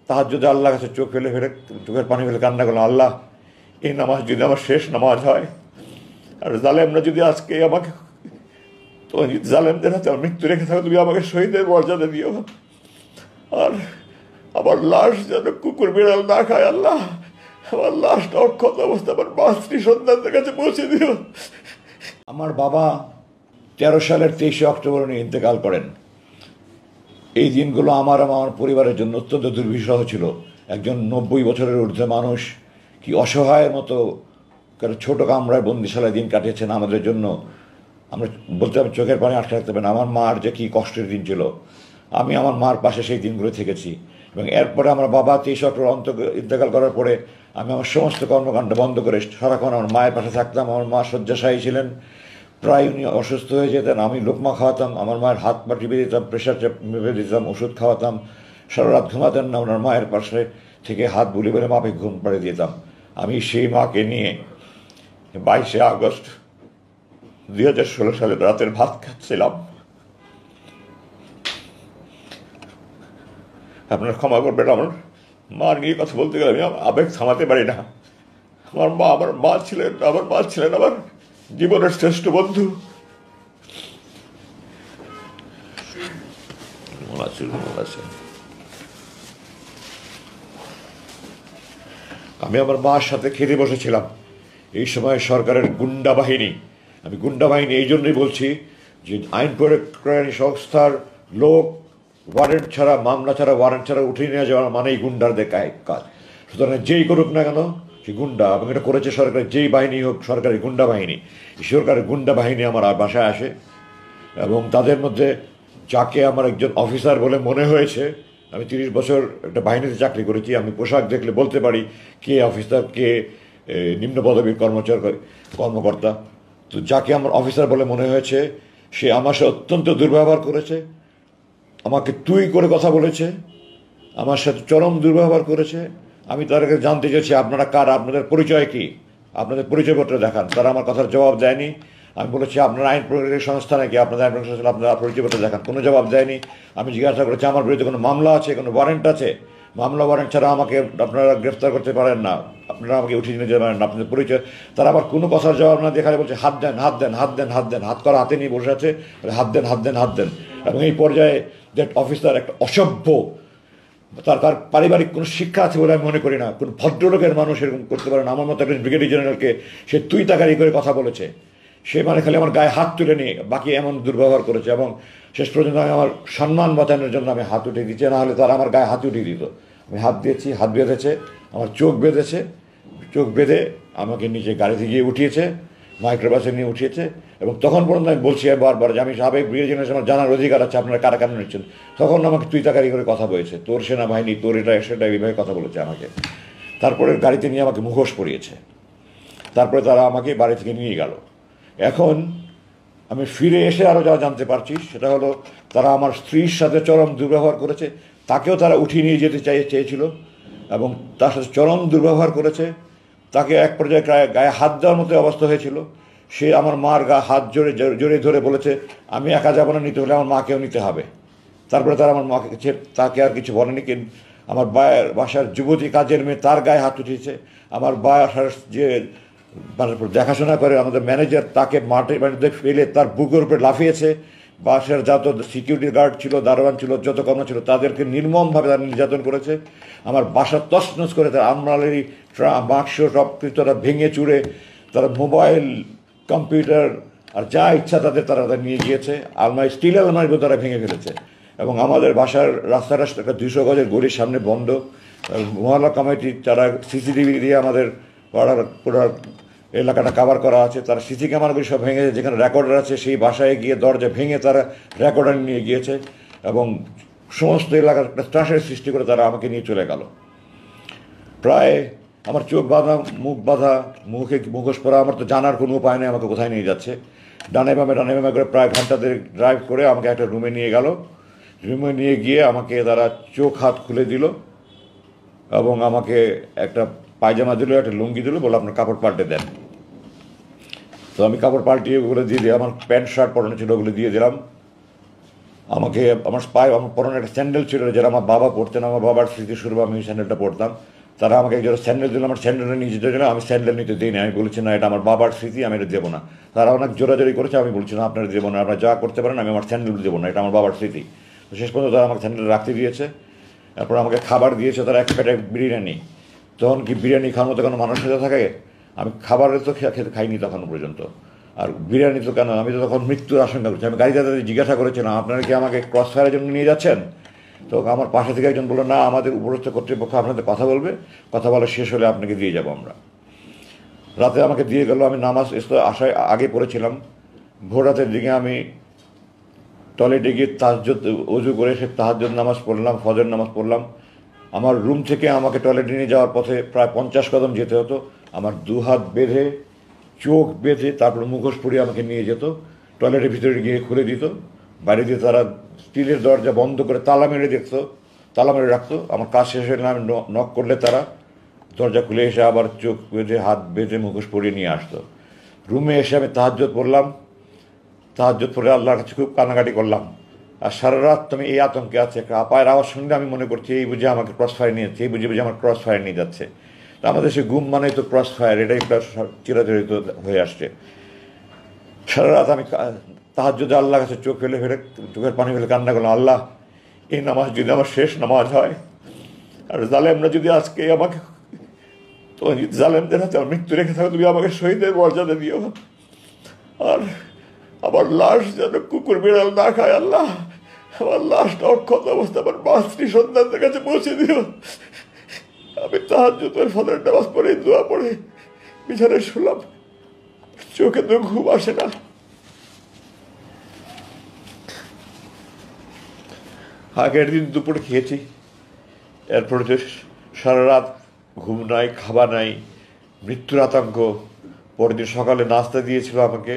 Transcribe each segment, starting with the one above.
তাহাজ্জুদে আল্লাহর কাছে চোখ ফেলে ফেলে চোখের পানি ফেলে কান্না করলাম, আল্লাহ এই নামাজ যদি আমার শেষ নামাজ হয়, আর জালেমরা যদি আজকে আমাকে, তোমার যদি জালেমদের হাতে আমার মৃত্যু রেখে থাকো, তুমি আমাকে শহীদের মর্যাদা দিও, আর আমার লাশ যেন কুকুর বিড়াল না খায়। আল্লাহ আমার লাশটা অক্ষত অবস্থা আমার মাতৃ সন্তানদের কাছে পৌঁছে দিও। আমার বাবা 13 সালের 23 অক্টোবর উনি ইন্তেকাল করেন। এই দিনগুলো আমার আমার পরিবারের জন্য অত্যন্ত দুর্বিষহ ছিল। একজন 90 বছরের ঊর্ধ্বে মানুষ কি অসহায়ের মতো ছোট কামরায় বন্দিশালায় দিন কাটিয়েছেন আমাদের জন্য, আমরা বলতে হবে চোখের পানি আটকে রাখতে পারেন। আমার মার যে কী কষ্টের দিন ছিল, আমি আমার মার পাশে সেই দিনগুলো থেকেছি। এবং এরপরে আমার বাবা 23 অক্টোবর ইন্তেকাল করার পরে আমি আমার সমস্ত কর্মকাণ্ড বন্ধ করে সারাক্ষণ আমার মায়ের পাশে থাকতাম। আমার মা শয্যাশায়ী ছিলেন, প্রায় উনি অসুস্থ হয়ে যেতেন, আমি লোকমা খাওয়াতাম, আমার মায়ের হাত পা টিপে দিতাম, প্রেশার মেপে দিতাম, ওষুধ খাওয়াতাম, সারা রাত ঘুমাতেন না, ওনার মায়ের পাশে থেকে হাত বুলি বলে মাপে ঘুম পাড়ে দিতাম। আমি সেই মাকে নিয়ে 22 আগস্ট 2016 সালে রাতের ভাত খাচ্ছিলাম। আপনারা ক্ষমা করবেন, আমার মা নিয়ে কথা বলতে গেলে আমি আবেগ থামাতে পারি না। আমার মা ছিলেন আমার জীবনের শ্রেষ্ঠ বন্ধু। আমি আমার মার সাথে খেতে বসেছিলাম। এই সময় সরকারের গুন্ডা বাহিনী, আমি গুন্ডা বাহিনী এই জন্যই বলছি যে আইন প্রয়োগকারী সংস্থার লোক ওয়ারেন্ট ছাড়া, মামলা ছাড়া, ওয়ারেন্ট ছাড়া উঠিয়ে নিয়ে যাওয়া মানেই গুন্ডারদের কাজ। সুতরাং যেই করুক না কেন সে গুন্ডা, এবং এটা করেছে সরকারের যেই বাহিনী হোক, সরকারি গুন্ডা বাহিনী। সরকারের গুন্ডা বাহিনী আমার বাসায় আসে এবং তাদের মধ্যে যাকে আমার একজন অফিসার বলে মনে হয়েছে, আমি 30 বছর একটা বাহিনীতে চাকরি করেছি, আমি পোশাক দেখলে বলতে পারি কে অফিসার কে নিম্ন পদবীর কর্মকর্তা। তো যাকে আমার অফিসার বলে মনে হয়েছে সে আমার সাথে অত্যন্ত দুর্ব্যবহার করেছে, আমাকে তুই করে কথা বলেছে, আমার সাথে চরম দুর্ব্যবহার করেছে। আমি তার কাছে জানতে চেয়েছি আপনারা কারা, আপনাদের পরিচয় কী, আপনাদের পরিচয়পত্র দেখান। তারা আমার কথার জবাব দেয়নি। আমি বলেছি আপনার আইন প্রয়োগকারী সংস্থা নাকি, আপনাদের আইন প্রয়োগকারী সংস্থা, আপনারা পরিচয়পত্র দেখান। কোনো জবাব দেয়নি। আমি জিজ্ঞাসা করেছি আমার বিরুদ্ধে কোনো মামলা আছে, কোনো ওয়ারেন্ট আছে? মামলা ওয়ারেন্ট ছাড়া আমাকে আপনারা গ্রেফতার করতে পারেন না, আপনারা আমাকে উঠিয়ে নিয়ে যেতে পারেন না, আপনাদের পরিচয়। তারা আবার কোনো কথার জবাব না দেখালে বলছে হাত দেন, হাত দেন, হাত দেন, হাত দেন, হাত করা হাতে নিয়ে বসে আছে, হাত দেন, হাত দেন, হাত দেন। এবং এই পর্যায়ে দ্যাট অফিসার একটা অসভ্য, তার পারিবারিক কোনো শিক্ষা আছে বলে আমি মনে করি না। কোনো ভদ্রলোকের মানুষ এরকম করতে পারে না। আমার মতো একজন ব্রিগেডিয়ার জেনারেলকে সে তুই তাকারি করে কথা বলেছে, সে মানে খালি আমার গায়ে হাত তুলে নিয়ে বাকি এমন দুর্ব্যবহার করেছে। এবং শেষ পর্যন্ত আমি আমার সম্মান বাঁচানোর জন্য আমি হাত উঠিয়ে দিচ্ছি, না হলে তারা আমার গায়ে হাত উঠিয়ে দিত। আমি হাত দিয়েছি, হাত বেঁধেছে, আমার চোখ বেঁধেছে, চোখ বেঁধে আমাকে নিচে গাড়িতে গিয়ে উঠিয়েছে, মাইক্রোবাসে নিয়ে উঠিয়েছে। এবং তখন পর্যন্ত আমি বলছি বারবার যে আমি সাবেক ব্রিগেডিয়ার, আমার জানার অধিকার আছে আপনারা কারা কেন নিচ্ছেন। তখন আমাকে তুই তাকারি করে কথা বলেছে, তোর সেনাবাহিনী, তোর এটা সেটা, এইভাবে কথা বলেছে আমাকে। তারপরে গাড়িতে নিয়ে আমাকে মুখোশ পরিয়েছে। তারপরে তারা আমাকে বাড়ি থেকে নিয়ে গেল। এখন আমি ফিরে এসে আরও যা জানতে পারছি সেটা হলো তারা আমার স্ত্রীর সাথে চরম দুর্ব্যবহার করেছে, তাকেও তারা উঠিয়ে নিয়ে যেতে চেয়েছিল এবং তার সাথে চরম দুর্ব্যবহার করেছে। তাকে এক পর্যায়ে গায়ে হাত দেওয়ার মতো অবস্থা হয়েছিল। সে আমার মার হাত জোরে ধরে বলেছে আমি একা যাবো না, নিতে হলে আমার মাকেও নিতে হবে। তারপরে তারা আমার মাকে তাকে আর কিছু বলেনি। কিন্তু আমার বাসার যুবতী কাজের মেয়ে তার গায়ে হাত উঠিয়েছে। আমার বাসার যে দেখাশোনা করে আমাদের ম্যানেজার, তাকে মাঠে ফেলে তার বুকের উপরে লাফিয়েছে। বাসার যত সিকিউরিটি গার্ড ছিল, দারোয়ান ছিল, যত কর্মী ছিল তাদেরকে নির্মমভাবে তারা নির্যাতন করেছে। আমার বাসা তছনছ করে তারা আলমারি বাক্স সব কিছু তারা ভেঙে চুড়ে, তারা মোবাইল, কম্পিউটার আর যা ইচ্ছা তারা নিয়ে গিয়েছে। আলমারি, স্টিল আলমারিগুলো তারা ভেঙে ফেলেছে। এবং আমাদের বাসার রাস্তাটা একটা 200 গজের গলির সামনে বন্ধ। মহল্লা কমিটি তারা সিসিটিভি দিয়ে আমাদের পুরো এলাকাটা কাভার করা আছে। তারা সিসি ক্যামেরাগুলি সব ভেঙেছে, যেখানে রেকর্ডার আছে সেই বাসায় গিয়ে দরজা ভেঙে তারা রেকর্ডার নিয়ে গিয়েছে এবং সমস্ত এলাকার একটা ত্রাসের সৃষ্টি করে তারা আমাকে নিয়ে চলে গেল। প্রায় আমার চোখ বাঁধা, মুখ বাঁধা, মুখোশ পরা, আমার তো জানার কোনো উপায় নেই আমাকে কোথায় নিয়ে যাচ্ছে। ডানে বামে করে প্রায় ঘন্টাতে ড্রাইভ করে আমাকে একটা রুমে নিয়ে গেল। রুমে নিয়ে গিয়ে আমাকে তারা চোখ হাত খুলে দিল এবং আমাকে একটা পায়জামা দিল, একটা লুঙ্গি দিল, বলে আপনার কাপড় পাল্টে দেন। তো আমি কাপড় পাল্টিয়ে ওগুলো দিয়ে দিই, আমার প্যান্ট শার্ট পরানো ছিল ওগুলো দিয়ে দিলাম। আমাকে আমার পায়ে আমার পরনে একটা স্যান্ডেল ছিল যেটা আমার বাবা পরতেন, আমার বাবার স্মৃতিস্বরূপ আমি স্যান্ডেলটা পরতাম। তারা আমাকে একজন স্যান্ডেল দিল, আমার স্যান্ডেলটা নিয়ে যেতে দিল, আমি স্যান্ডেল নিতে দিই না, আমি বলেছি না এটা আমার বাবার স্মৃতি, আমি এটা দেবো না। তারা অনেক জোরাজোরি করেছে, আমি বলছি না আপনারা দেবো না, আপনারা যা করতে পারেন, আমি আমার স্যান্ডেল দেবো না, এটা আমার বাবার স্মৃতি। তো শেষ পর্যন্ত তারা আমাকে স্যান্ডেল রাখতে দিয়েছে। তারপর আমাকে খাবার দিয়েছে তারা, এক প্যাকেট বিরিয়ানি। তখন কি বিরিয়ানি খাওয়ার মতো কোনো মানুষ সাথে থাকে? আমি খাবারের তো খেতে খাইনি তখন পর্যন্ত। আর বিরিয়ানি তো কেন, আমি তো তখন মৃত্যুর আশঙ্কা করছি। আমি গাড়িতে তাদের জিজ্ঞাসা করেছিলাম আপনারা কি আমাকে ক্রস ফায়ারের জন্য নিয়ে যাচ্ছেন? তো আমার পাশে থেকে একজন বললো না, আমাদের উপরস্থ কর্তৃপক্ষ আপনাদের কথা বলবে, কথা বলা শেষ হলে আপনাকে দিয়ে যাবো আমরা। রাতে আমাকে দিয়ে গেল, আমি নামাজ আসায় আগে পড়েছিলাম। ভোর রাতের দিকে আমি টয়লেটে গিয়ে তাহাজ্জুদ অজু করে সে তাহাজ্জুদ নামাজ পড়লাম, ফজর নামাজ পড়লাম। আমার রুম থেকে আমাকে টয়লেটে নিয়ে যাওয়ার পথে প্রায় 50 কদম যেতে হতো। আমার দু হাত বেঁধে, চোখ বেঁধে, তারপর মুখোশ পরিয়ে আমাকে নিয়ে যেত। টয়লেটের ভিতরে গিয়ে খুলে দিত, বাইরে দিয়ে তারা স্টিলের দরজা বন্ধ করে তালা মেরে দেখতো, তালা মেরে রাখতো। আমার কাজ শেষ হলে আমি নক করলে তারা দরজা খুলে এসে আবার চোখ বেঁধে, হাত বেঁধে, মুখোশ পরিয়ে নিয়ে আসতো। রুমে এসে আমি তাহাজ্জুদ পড়লাম, তাহাজ্জুদ পড়ে আল্লাহর কাছে খুব কান্নাকাটি করলাম। আর সারা রাত তুমি এই আতঙ্কে আছে, একটা আপায়ের আওয়াজ শুনলে আমি মনে করছি এই বুঝে আমাকে ক্রস ফায়ার নিয়ে যাচ্ছে, এই বুঝে বুঝে আমার ক্রস ফায়ার নিয়ে যাচ্ছে। তো আমাদের সে গুম মানে তো ক্রস ফায়ার, এটাই একটা চিরাচরিত হয়ে আসছে। সারা রাত আমি তাহাজ্জুদে আল্লাহর কাছে চোখ ফেলে ফেলে, চোখের পানি ফেলে কান্না করলাম, আল্লাহ এই নামাজ যদি আমার শেষ নামাজ হয়, আর জালেমরা যদি আজকে আমাকে, তোমার যদি জালেমদের হাতে আমার মৃত্যু রেখে থাকো, তুমি আমাকে শহীদের মর্যাদা দিও। আর আমার লাশ যেন কুকুর বিড়াল না খায় আল্লাহ, আমার লাশটা অক্ষত অবস্থা আমার মাতৃ সন্তানদের কাছে পৌঁছে দিও। আমি তাহাজ্জুদের ফজর নামাজ পড়ে, দোয়া পড়ে বিছানায় শুলাম, চোখে তো ঘুম আসে না। আগের দিন দুপুরে খেয়েছি, এরপরে তো সারা রাত ঘুম নাই, খাবার নাই, মৃত্যুর আতঙ্ক। পরের দিন সকালে নাস্তা দিয়েছিল আমাকে,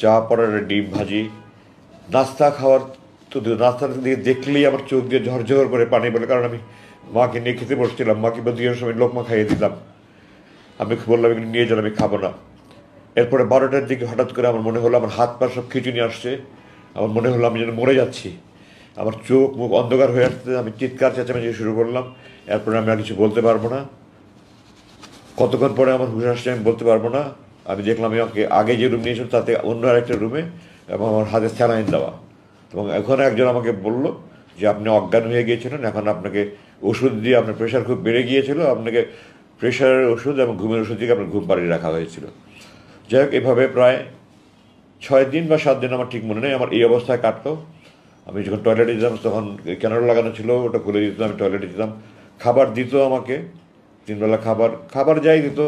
চা, পরোটা, ডিম ভাজি। নাস্তা খাওয়ার তো নাস্তাটা দিয়ে দেখলেই আমার চোখ দিয়ে ঝরঝর করে পানি বলে, কারণ আমি মাকে নিয়ে খেতে বসছিলাম, মাকে দুইয়ের সময় লোকমা খাইয়ে দিলাম। আমি বললাম এগুলো নিয়ে যান, আমি খাবো না। এরপরে 12টার দিকে হঠাৎ করে আমার মনে হলো আমার হাত পা সব খিচুনি আসছে, আমার মনে হলো আমি যেন মরে যাচ্ছি, আমার চোখ মুখ অন্ধকার হয়ে আসছে, আমি চিৎকার চেঁচামেচি শুরু করলাম। এরপরে আমি আর কিছু বলতে পারবো না। কতক্ষণ পরে আমার হুশ আসছে আমি বলতে পারবো না। আমি দেখলাম আমাকে আগে যে রুম নিয়েছিল তাতে অন্য আরেকটা রুমে, এবং আমার হাতে স্যালাইন দেওয়া। এবং এখন একজন আমাকে বলল যে আপনি অজ্ঞান হয়ে গিয়েছিলেন, এখন আপনাকে ওষুধ দিয়ে, আপনার প্রেশার খুব বেড়ে গিয়েছিল, আপনাকে প্রেশারের ওষুধ এবং ঘুমের ওষুধ দিয়ে আপনার ঘুম পাড়িয়ে রাখা হয়েছিল। যাই হোক, এভাবে প্রায় 6 দিন বা 7 দিন, আমার ঠিক মনে নেই, আমার এই অবস্থায় কাটতো। আমি যখন টয়লেটে যেতাম তখন ক্যানারা লাগানো ছিল, ওটা খুলে দিত, আমি টয়লেটে যেতাম। খাবার দিত আমাকে 3 বেলা খাবার, খাবার যাই দিত,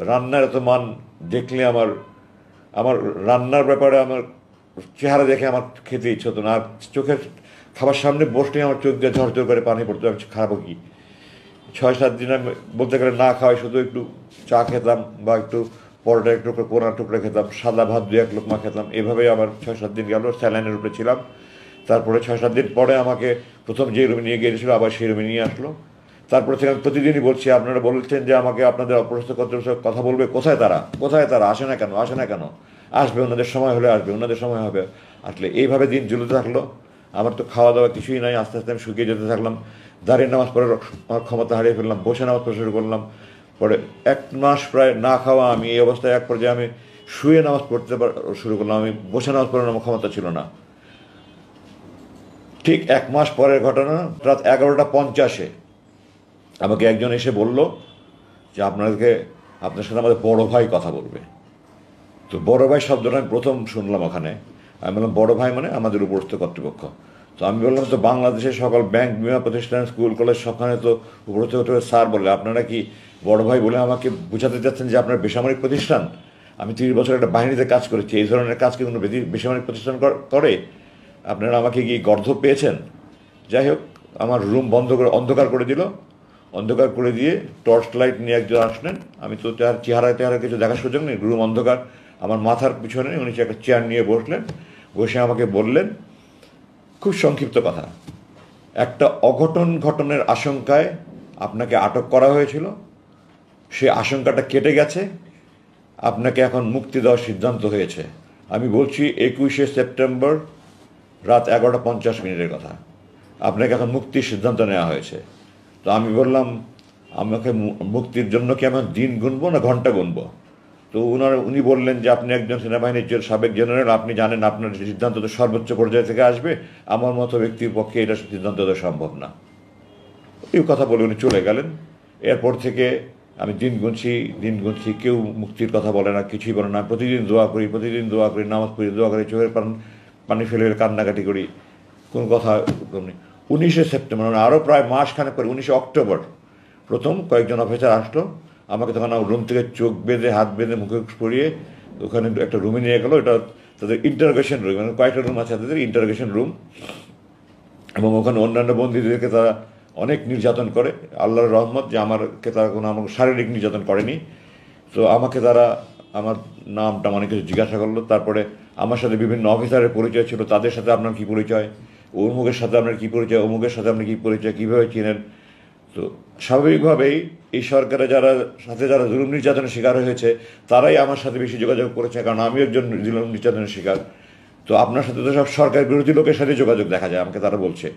রান্নার এত মান দেখলে আমার আমার রান্নার ব্যাপারে আমার চেহারা দেখে আমার খেতে ইচ্ছে হতো না। আর চোখের খাবার সামনে বসলে আমার চোখ দিয়ে ঝরঝর করে পানি পড়তো, আমি খাবো কি। 6-7 দিন আমি বলতে গেলে না খাওয়াই, শুধু একটু চা খেতাম বা একটু পরোটা, একটু পোড়া টুকরা খেতাম, সাদা ভাত 2-1 লোকমা খেতাম। এভাবেই আমার 6-7 দিন গেল, স্যালাইনের উপরে ছিলাম। তারপরে 6-7 দিন পরে আমাকে প্রথম যে রুমে নিয়ে গিয়েছিল আবার সেই রুমে নিয়ে আসলো। তারপরে থেকে আমি প্রতিদিনই বলছি, আপনারা বলছেন যে আমাকে আপনাদের অপরস্থ কর্তৃপক্ষ কথা বলবে, কোথায় তারা, কোথায় তারা, আসে না কেন, আসে না কেন? আসবে, ওনাদের সময় হলে আসবে, ওনাদের সময় হবে। আসলে এইভাবে দিন ঝুলতে থাকলো। আমার তো খাওয়া দাওয়া কিছুই নাই, আস্তে আস্তে আমি শুকিয়ে যেতে থাকলাম। দাঁড়িয়ে নামাজ পড়ে আমার ক্ষমতা হারিয়ে ফেললাম, বসে নামাজ পড়া শুরু করলাম। পরে 1 মাস প্রায় না খাওয়া আমি, এই অবস্থায় এক পর্যায়ে আমি শুয়ে নামাজ পড়তে শুরু করলাম, আমি বসে নামাজ পড়ার আমার ক্ষমতা ছিল না। ঠিক 1 মাস পরের ঘটনা, রাত 11টা 50-এ আমাকে একজন এসে বলল যে আপনার সাথে আমাদের বড় ভাই কথা বলবে। তো বড় ভাই শব্দটা আমি প্রথম শুনলাম ওখানে। আমি বললাম বড় ভাই মানে আমাদের উপরস্থ কর্তৃপক্ষ। তো আমি বললাম তো বাংলাদেশের সকল ব্যাংক, বিমা প্রতিষ্ঠান, স্কুল, কলেজ সবখানে তো উপরস্থ কর্তৃপক্ষ স্যার বলে, আপনারা কি বড় ভাই বলে আমাকে বোঝাতে চাচ্ছেন যে আপনার বেসামরিক প্রতিষ্ঠান? আমি 30 বছর একটা বাহিনীতে কাজ করেছি, এই ধরনের কাজ কি কোনো বেসামরিক প্রতিষ্ঠান করে? আপনারা আমাকে কি গর্ধব পেয়েছেন? যাই হোক, আমার রুম বন্ধ করে অন্ধকার করে দিল। অন্ধকার করে দিয়ে টর্চ লাইট নিয়ে একজন আসলেন। আমি তো তার চেহারা কিছু দেখার সুযোগ নেই, রুম অন্ধকার। আমার মাথার পিছনে উনি একটা চেয়ার নিয়ে বসলেন, বসে আমাকে বললেন খুব সংক্ষিপ্ত কথা, একটা অঘটন ঘটনের আশঙ্কায় আপনাকে আটক করা হয়েছিল, সে আশঙ্কাটা কেটে গেছে, আপনাকে এখন মুক্তি দেওয়ার সিদ্ধান্ত হয়েছে। আমি বলছি 21শে সেপ্টেম্বর রাত 11:50 কথা। আপনাকে এখন মুক্তির সিদ্ধান্ত নেওয়া হয়েছে। তো আমি বললাম, আমাকে মুক্তির জন্য কি আমি দিন গুনবো না ঘন্টা গুনবো? তো উনি বললেন যে আপনি একজন সেনাবাহিনীর সাবেক জেনারেল, আপনি জানেন আপনার সিদ্ধান্ত তো সর্বোচ্চ পর্যায় থেকে আসবে, আমার মতো ব্যক্তির পক্ষে এটা সিদ্ধান্ত দেওয়া সম্ভব না। এই কথা বলে উনি চলে গেলেন। এরপর থেকে আমি দিন গুনছি, কেউ মুক্তির কথা বলে না, কিছুই বলে না। প্রতিদিন দোয়া করি, নামাজ পড়ি, দোয়া করি, চোখের পানি ফেলে কান্নাকাটি করি, কোনো কথা নেই। 19 সেপ্টেম্বর, মানে আরও প্রায় মাসখানেক পরে, 19 অক্টোবর প্রথম কয়েকজন অফিসার আসলো। আমাকে তখন রুম থেকে চোখ বেঁধে, হাত বেঁধে, মুখে পরিয়ে ওখানে একটা রুমে নিয়ে গেলো। এটা তাদের ইন্টারোগেশন রুম, মানে কয়েকটা রুম আছে তাদের ইন্টারোগেশন রুম। এবং ওখানে অন্যান্য বন্দীদেরকে তারা অনেক নির্যাতন করে। আল্লাহর রহমত যে আমাকে তারা কোনো আমাকে শারীরিক নির্যাতন করেনি। তো আমাকে তারা আমার নামটা অনেক কিছু জিজ্ঞাসা করলো। তারপরে আমার সাথে বিভিন্ন অফিসারের পরিচয় ছিল, তাদের সাথে আপনার কী পরিচয়, অমুকের সাথে আপনার কী পরিচয়, অমুকের সাথে আপনার কী পরিচয়, কীভাবে চিনেন। তো স্বাভাবিকভাবেই এই সরকারে যারা জুলুম নির্যাতনের শিকার হয়েছে তারাই আমার সাথে বেশি যোগাযোগ করেছে, কারণ আমি একজন জুলুম নির্যাতনের শিকার। তো আপনার সাথে তো সব সরকার বিরোধী লোকের সাথে যোগাযোগ দেখা যায়, আমাকে তারা বলছে।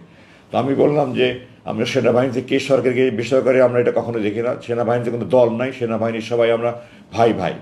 তো আমি বললাম যে আমরা সেনাবাহিনীতে কে সরকারকে বিষয় করে আমরা এটা কখনো দেখি না। সেনাবাহিনীতে কোনো দল নাই, সেনাবাহিনীর সবাই আমরা ভাই ভাই।